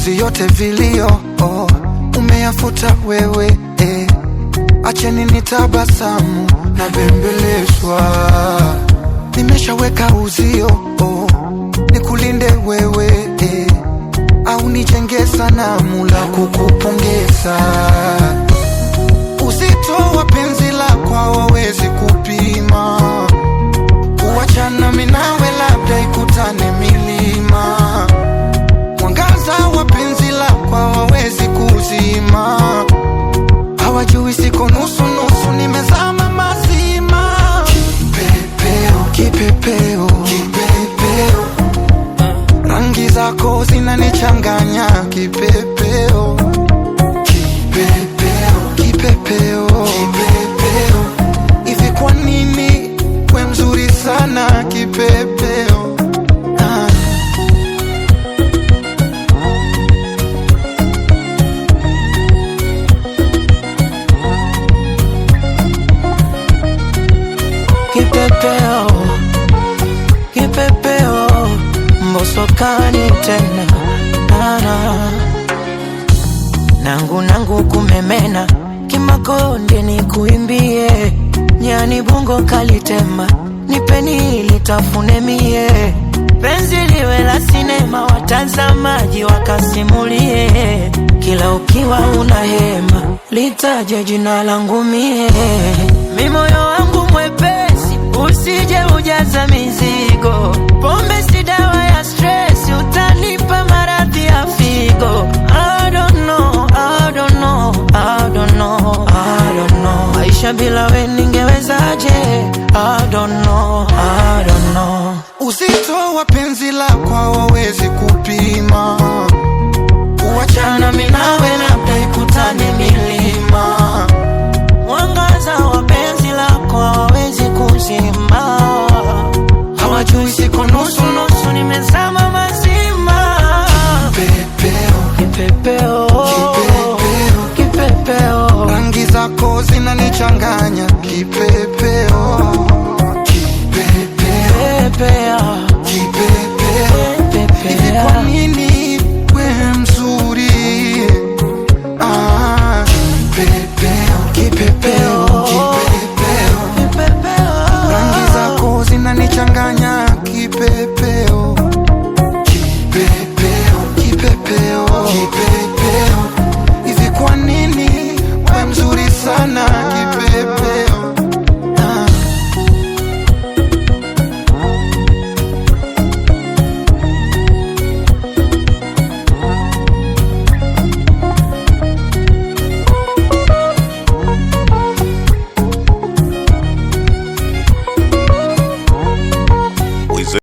machozi yote vilio umeyafuta wewe Acheni nitabasamu na bembelezwa. Nimeshaweka uzio nikulinde wewe au nijenge sanamu la kukupongeza. Uzito wa penzi lako hawawezi kupima, kuachana mimi nawe labda ikutane milima. Mwangaza wa penzi lako hawawezi kuzima, hawajui siko nusu nusu, nimezama mazima. Kipepeo, kipepeo, kipepeo, rangi zako zinanichanganya. Kipepeo, kipepeo, kipepeo, kipepeo, hivi kwa nini we mzuri sana kipepeo? Kipepeo, kipepeo, mbosokani tena nangu kumemena, kimakonde ni kuimbie, nyani bungo kalitema, nipeni litafune mie. Penzi liwe la sinema, watazamaji wakasimulie, kila ukiwa unahema, litaje jina langu mie. Mimoyo wangu mwepesi, usije ujaza mizigo, pombe si dawa ya stress, utanipa maradhi ya figo. I don't know, I don't know, I don't know, I don't know, maisha bila we ningewezaje? I don't know, I don't know. Uzito wa penzi lako hawawezi kupima, kuachana mimi nawe labda ikutane milima. Mwangaza wa penzi lako hawawezi kuzima, hawajui siko nusu nusu, nimezama mazima. Kipepeo, kipepeo, kipepeo, kipepeo, rangi zako zinanichanganya. Kipepeo, kipepeo, kipepeo, hivi kwa nini we mzuri? Kipepeo, kipepeo, kipepeo, rangi zako zinanichanganya. Kipepeo.